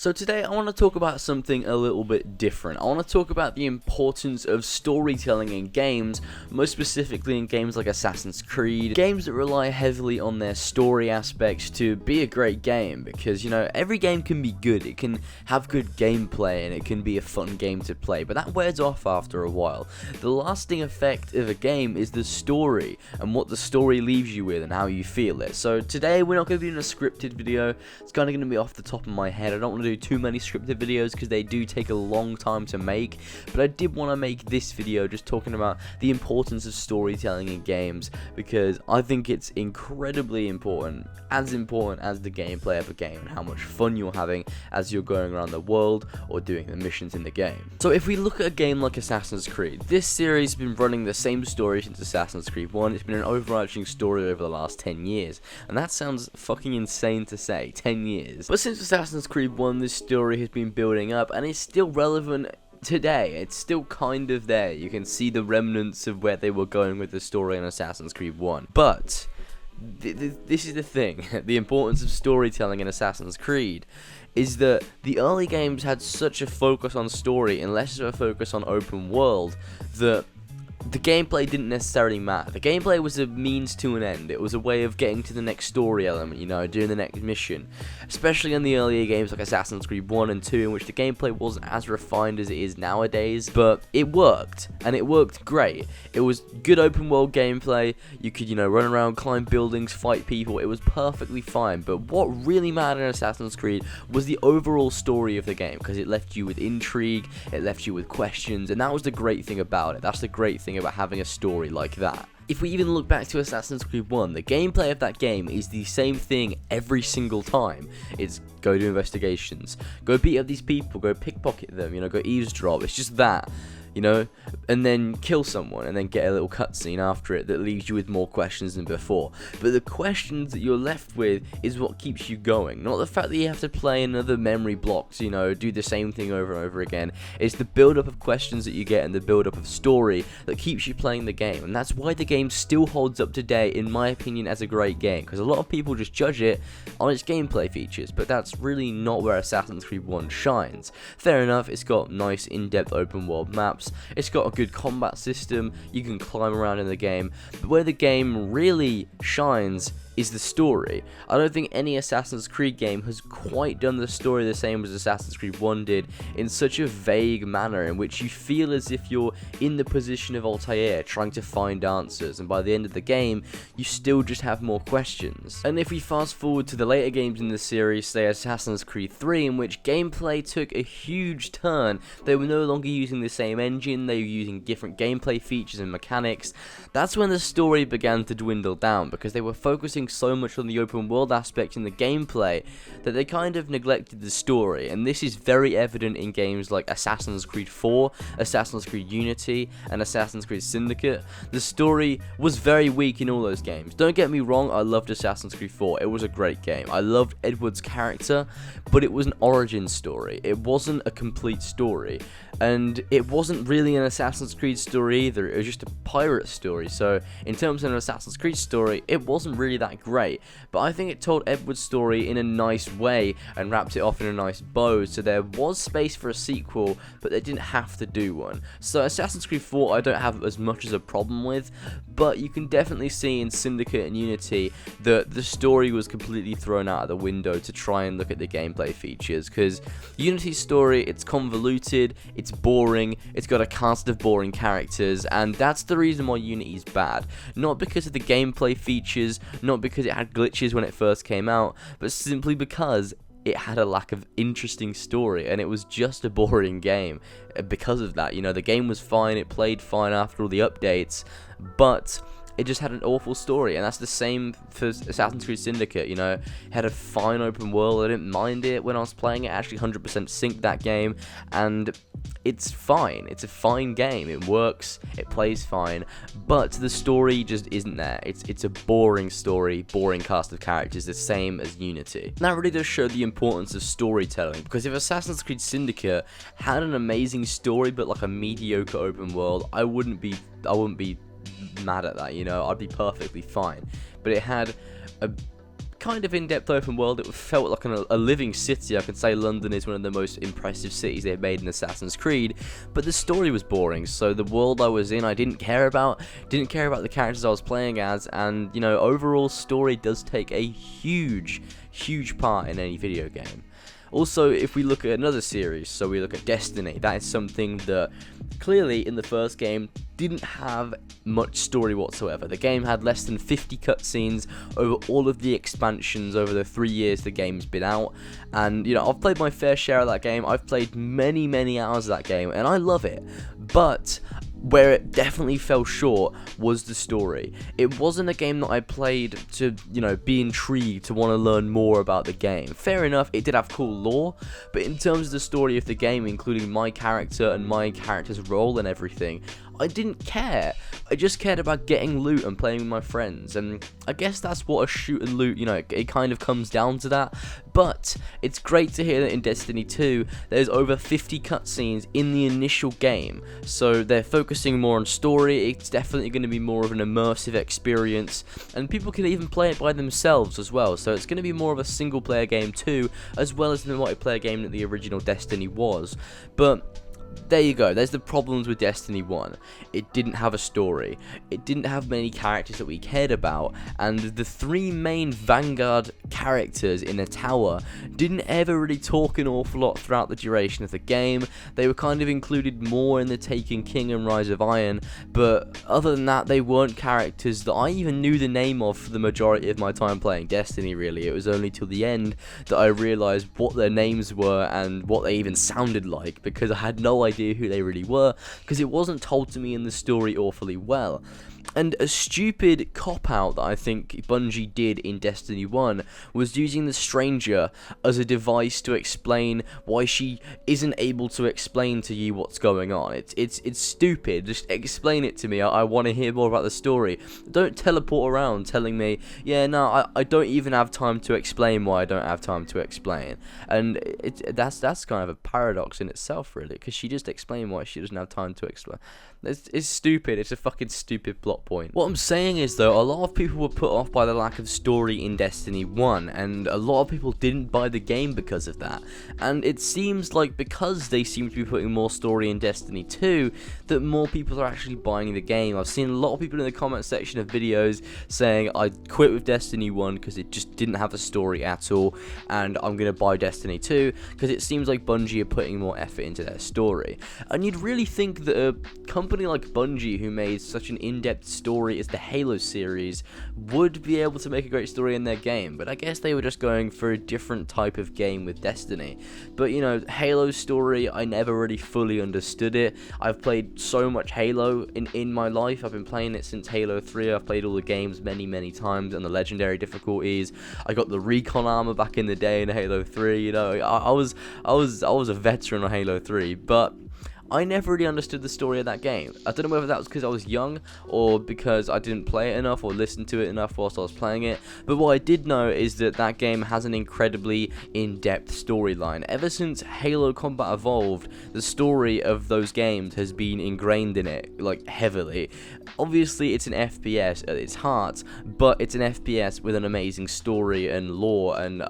So today I want to talk about something a little bit different. I want to talk about the importance of storytelling in games, most specifically in games like Assassin's Creed, games that rely heavily on their story aspects to be a great game, because, you know, every game can be good, it can have good gameplay, and it can be a fun game to play, but that wears off after a while. The lasting effect of a game is the story, and what the story leaves you with, and how you feel it. So today we're not going to be doing a scripted video, it's kind of going to be off the top of my head. I don't want to do too many scripted videos because they do take a long time to make, but I did want to make this video just talking about the importance of storytelling in games, because I think it's incredibly important as the gameplay of a game and how much fun you're having as you're going around the world or doing the missions in the game. So if we look at a game like Assassin's Creed, this series has been running the same story since Assassin's Creed 1. It's been an overarching story over the last 10 years, and that sounds fucking insane to say, 10 years. But since Assassin's Creed 1, this story has been building up, and it's still relevant today. It's still kind of there. You can see the remnants of where they were going with the story in Assassin's Creed 1. But this is the thing, the importance of storytelling in Assassin's Creed is that the early games had such a focus on story and less of a focus on open world that the gameplay didn't necessarily matter. The gameplay was a means to an end. It was a way of getting to the next story element, you know, doing the next mission. Especially in the earlier games like Assassin's Creed 1 and 2, in which the gameplay wasn't as refined as it is nowadays, but it worked, and it worked great. It was good open world gameplay. You could, you know, run around, climb buildings, fight people. It was perfectly fine, but what really mattered in Assassin's Creed was the overall story of the game, because it left you with intrigue, it left you with questions, and that was the great thing about it. That's the great thing about having a story like that. If we even look back to Assassin's Creed 1, the gameplay of that game is the same thing every single time. It's go do investigations, go beat up these people, go pickpocket them, you know, go eavesdrop. It's just that, you know, and then kill someone, and then get a little cutscene after it that leaves you with more questions than before. But the questions that you're left with is what keeps you going, not the fact that you have to play another memory blocks, you know, do the same thing over and over again. It's the build-up of questions that you get and the build-up of story that keeps you playing the game, and that's why the game still holds up today, in my opinion, as a great game, because a lot of people just judge it on its gameplay features, but that's really not where Assassin's Creed 1 shines. Fair enough, it's got nice in-depth open world maps, it's got a good combat system, you can climb around in the game, but where the game really shines is the story. I don't think any Assassin's Creed game has quite done the story the same as Assassin's Creed 1 did, in such a vague manner in which you feel as if you're in the position of Altair trying to find answers, and by the end of the game you still just have more questions. And if we fast forward to the later games in the series, say Assassin's Creed 3, in which gameplay took a huge turn, they were no longer using the same engine, they were using different gameplay features and mechanics, that's when the story began to dwindle down, because they were focusing so much on the open world aspect in the gameplay that they kind of neglected the story. And this is very evident in games like Assassin's Creed 4, Assassin's Creed Unity, and Assassin's Creed Syndicate. The story was very weak in all those games. Don't get me wrong, I loved Assassin's Creed 4, it was a great game. I loved Edward's character, but it was an origin story. It wasn't a complete story, and it wasn't really an Assassin's Creed story either. It was just a pirate story. So in terms of an Assassin's Creed story, it wasn't really that great, but I think it told Edward's story in a nice way and wrapped it off in a nice bow, so there was space for a sequel, but they didn't have to do one. So Assassin's Creed 4 I don't have as much as a problem with, but you can definitely see in Syndicate and Unity that the story was completely thrown out of the window to try and look at the gameplay features, because Unity's story, it's convoluted, it's boring, it's got a cast of boring characters, and that's the reason why Unity is bad. Not because of the gameplay features, not because it had glitches when it first came out, but simply because it had a lack of interesting story, and it was just a boring game. Because of that, you know, the game was fine, it played fine after all the updates, but it just had an awful story. And that's the same for Assassin's Creed Syndicate, you know. It had a fine open world, I didn't mind it when I was playing it, I actually 100% synced that game, and it's fine, it's a fine game, it works, it plays fine, but the story just isn't there. It's a boring story, boring cast of characters, the same as Unity. And that really does show the importance of storytelling, because if Assassin's Creed Syndicate had an amazing story but like a mediocre open world, I wouldn't be mad at that, you know, I'd be perfectly fine. But it had a kind of in-depth open world. It felt like a living city. I can say London is one of the most impressive cities they've made in Assassin's Creed, but the story was boring, so the world I was in I didn't care about the characters I was playing as, and you know, overall story does take a huge part in any video game. Also, if we look at another series, so we look at Destiny, that is something that clearly in the first game didn't have much story whatsoever. The game had less than 50 cutscenes over all of the expansions over the 3 years the game's been out, and you know, I've played my fair share of that game. I've played many hours of that game, and I love it, but where it definitely fell short was the story. It wasn't a game that I played to, you know, be intrigued, to want to learn more about the game. Fair enough, it did have cool lore, but in terms of the story of the game, including my character and my character's role and everything, I didn't care. I just cared about getting loot and playing with my friends, and I guess that's what a shoot and loot, you know, it kind of comes down to that. But it's great to hear that in Destiny 2 there's over 50 cutscenes in the initial game, so they're focusing more on story. It's definitely going to be more of an immersive experience, and people can even play it by themselves as well, so it's going to be more of a single player game too, as well as the multiplayer game that the original Destiny was. But there you go, there's the problems with Destiny 1. It didn't have a story, it didn't have many characters that we cared about, and the 3 main vanguard characters in a tower didn't ever really talk an awful lot throughout the duration of the game. They were kind of included more in the Taken King and Rise of Iron, but other than that, they weren't characters that I even knew the name of for the majority of my time playing Destiny, really. It was only till the end that I realised what their names were and what they even sounded like, because I had no idea who they really were, because it wasn't told to me in the story awfully well. And a stupid cop-out that I think Bungie did in Destiny 1 was using the Stranger as a device to explain why she isn't able to explain to you what's going on. It's stupid. Just explain it to me. I want to hear more about the story. Don't teleport around telling me, yeah, no, I don't even have time to explain why I don't have time to explain. And that's kind of a paradox in itself, really, because she just explained why she doesn't have time to explain. It's stupid. It's a fucking stupid plot point. What I'm saying is, though, a lot of people were put off by the lack of story in Destiny 1, and a lot of people didn't buy the game because of that. And it seems like because they seem to be putting more story in Destiny 2, that more people are actually buying the game. I've seen a lot of people in the comment section of videos saying, I quit with Destiny 1 because it just didn't have a story at all, and I'm going to buy Destiny 2 because it seems like Bungie are putting more effort into their story. And you'd really think that a company like Bungie, who made such an in-depth story as the Halo series, would be able to make a great story in their game, but I guess they were just going for a different type of game with Destiny. But you know, Halo's story, I never really fully understood it. I've played so much Halo in my life. I've been playing it since Halo 3. I've played all the games many times on the legendary difficulties. I got the recon armor back in the day in Halo 3. You know, I was a veteran on Halo 3, but I never really understood the story of that game. I don't know whether that was because I was young, or because I didn't play it enough, or listen to it enough whilst I was playing it, but what I did know is that that game has an incredibly in-depth storyline. Ever since Halo Combat Evolved, the story of those games has been ingrained in it, like, heavily. Obviously, it's an FPS at its heart, but it's an FPS with an amazing story and lore, and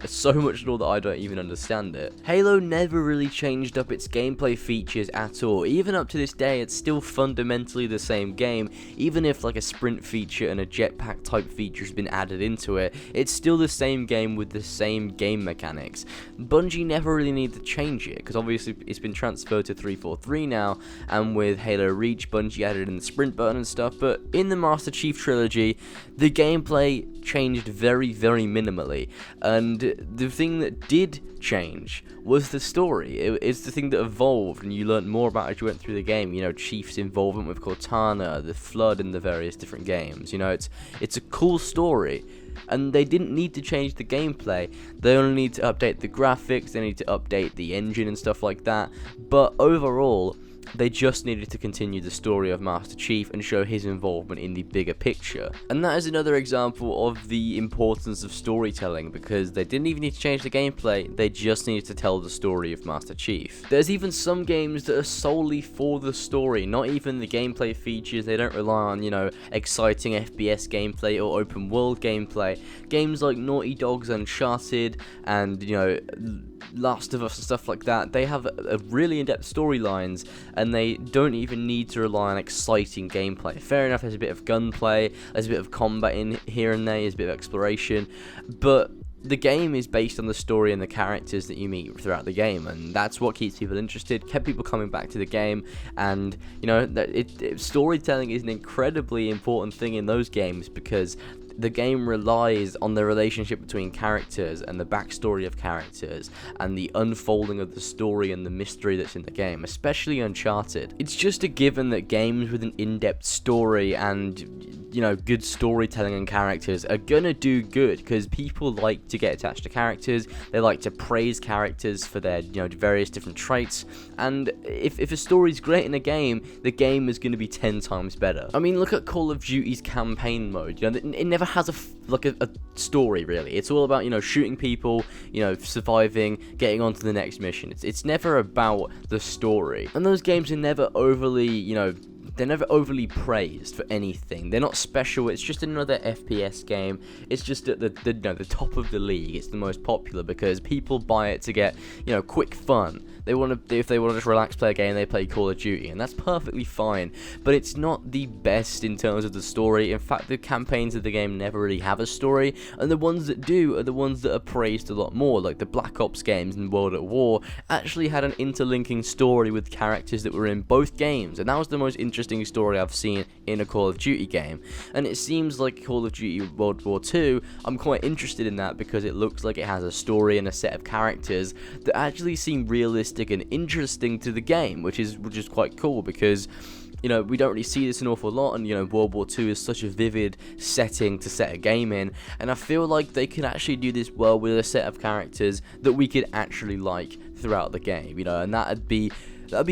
so much lore that I don't even understand it. Halo never really changed up its gameplay features at all. Even up to this day, it's still fundamentally the same game. Even if like a sprint feature and a jetpack type feature has been added into it, it's still the same game with the same game mechanics. Bungie never really needed to change it, because obviously it's been transferred to 343 now, and with Halo Reach, Bungie added in the sprint button and stuff, but in the Master Chief trilogy, the gameplay changed very minimally, and the thing that did change was the story. It's the thing that evolved, and you learned more about as you went through the game. You know, Chief's involvement with Cortana, the Flood, and the various different games. You know, it's a cool story, and they didn't need to change the gameplay. They only need to update the graphics, they need to update the engine and stuff like that. But overall, They just needed to continue the story of Master Chief and show his involvement in the bigger picture. And that is another example of the importance of storytelling, because they didn't even need to change the gameplay, they just needed to tell the story of Master Chief. There's even some games that are solely for the story, not even the gameplay features. They don't rely on, exciting FPS gameplay or open world gameplay. Games like Naughty Dog's Uncharted and, Last of Us and stuff like that, they have a really in-depth storylines, and they don't even need to rely on exciting gameplay. Fair enough, there's a bit of gunplay, there's a bit of combat in here and there, there's a bit of exploration, but the game is based on the story and the characters that you meet throughout the game, and that's what keeps people interested, kept people coming back to the game. And storytelling is an incredibly important thing in those games, because the game relies on the relationship between characters and the backstory of characters and the unfolding of the story and the mystery that's in the game, especially Uncharted. It's just a given that games with an in-depth story and good storytelling and characters are gonna do good, because people like to get attached to characters, they like to praise characters for their various different traits, and if a story's great in a game, the game is gonna be 10 times better. I mean, look at Call of Duty's campaign mode. It never has a story, really. It's all about shooting people, surviving, getting on to the next mission. It's never about the story, and those games are never overly they're never overly praised for anything. They're not special. It's just another FPS game. It's just at the top of the league. It's the most popular because people buy it to get quick fun. If they want to just relax, play a game, they play Call of Duty, and that's perfectly fine. But it's not the best in terms of the story. In fact, the campaigns of the game never really have a story, and the ones that do are the ones that are praised a lot more. Like the Black Ops games and World at War actually had an interlinking story with characters that were in both games, and that was the most interesting story I've seen in a Call of Duty game. And it seems like Call of Duty World War 2, I'm quite interested in that because it looks like it has a story and a set of characters that actually seem realistic and interesting to the game, which is quite cool, because we don't really see this an awful lot, and World War II is such a vivid setting to set a game in, and I feel like they can actually do this well with a set of characters that we could actually like throughout the game, and that'd be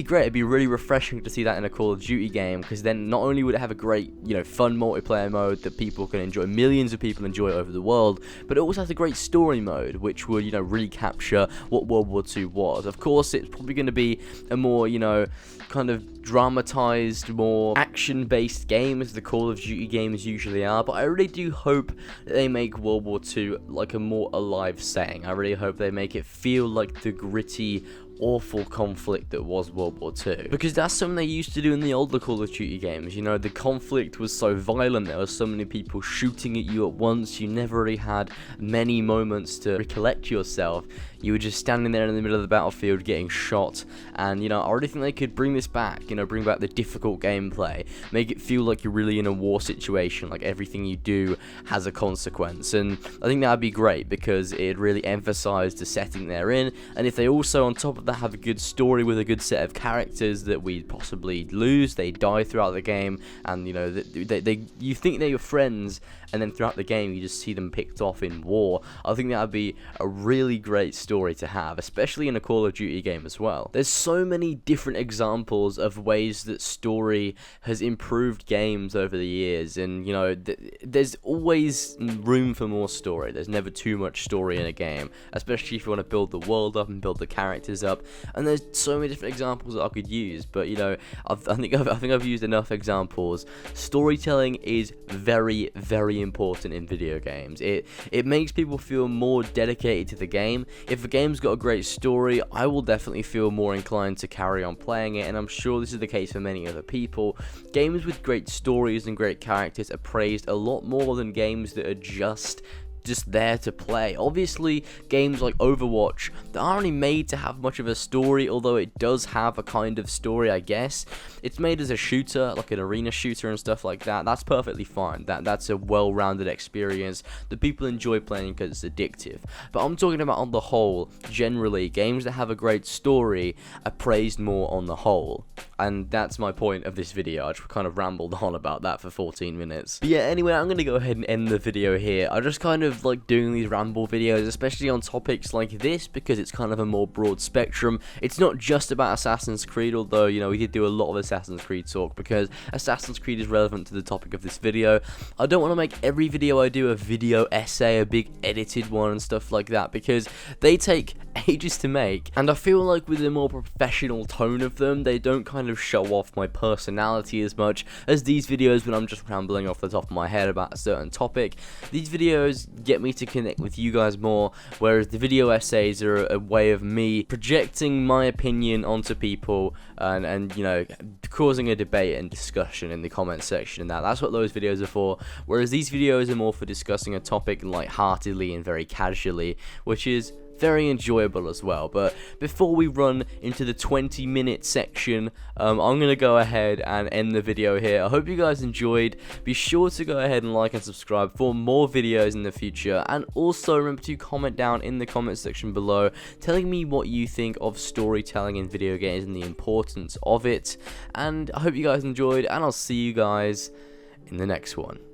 great. It'd be really refreshing to see that in a Call of Duty game, because then not only would it have a great, fun multiplayer mode that people can enjoy, millions of people enjoy over the world, but it also has a great story mode, which would, really capture what World War II was. Of course, it's probably going to be a more, kind of dramatized, more action-based game, as the Call of Duty games usually are, but I really do hope that they make World War II like a more alive setting. I really hope they make it feel like the gritty, awful conflict that was World War II, because that's something they used to do in the older Call of Duty games. The conflict was so violent, there were so many people shooting at you at once, you never really had many moments to recollect yourself. You were just standing there in the middle of the battlefield getting shot, and I really think they could bring this back, bring back the difficult gameplay, make it feel like you're really in a war situation, like everything you do has a consequence, and I think that'd be great, because it'd really emphasize the setting they're in. And if they also, on top of that, have a good story with a good set of characters that we possibly lose, they die throughout the game, and you think they're your friends, and then throughout the game you just see them picked off in war. I think that would be a really great story to have, especially in a Call of Duty game as well. There's so many different examples of ways that story has improved games over the years, and there's always room for more story. There's never too much story in a game, especially if you want to build the world up and build the characters up, and there's so many different examples that I could use, but I think I've used enough examples. Storytelling is very, very important in video games. It makes people feel more dedicated to the game. If a game's got a great story, I will definitely feel more inclined to carry on playing it, and I'm sure this is the case for many other people. Games with great stories and great characters are praised a lot more than games that are just there to play. Obviously, games like Overwatch, they aren't really made to have much of a story, although it does have a kind of story, I guess. It's made as a shooter, like an arena shooter and stuff like that. That's perfectly fine. That's a well-rounded experience that people enjoy playing because it's addictive. But I'm talking about on the whole, generally, games that have a great story are praised more on the whole. And that's my point of this video. I just kind of rambled on about that for 14 minutes. But yeah, anyway, I'm going to go ahead and end the video here. I just kind of with like doing these ramble videos, especially on topics like this, because it's kind of a more broad spectrum. It's not just about Assassin's Creed, although, you know, we did do a lot of Assassin's Creed talk because Assassin's Creed is relevant to the topic of this video. I don't want to make every video I do a video essay, a big edited one and stuff like that, because they take ages to make, and I feel like with a more professional tone of them, they don't kind of show off my personality as much as these videos when I'm just rambling off the top of my head about a certain topic. These videos get me to connect with you guys more, whereas the video essays are a way of me projecting my opinion onto people and you know, causing a debate and discussion in the comment section, and that's what those videos are for, whereas these videos are more for discussing a topic lightheartedly and very casually, which is very enjoyable as well. But before we run into the 20-minute section, I'm going to go ahead and end the video here. I hope you guys enjoyed. Be sure to go ahead and like and subscribe for more videos in the future, and also remember to comment down in the comment section below telling me what you think of storytelling in video games and the importance of it. And I hope you guys enjoyed, and I'll see you guys in the next one.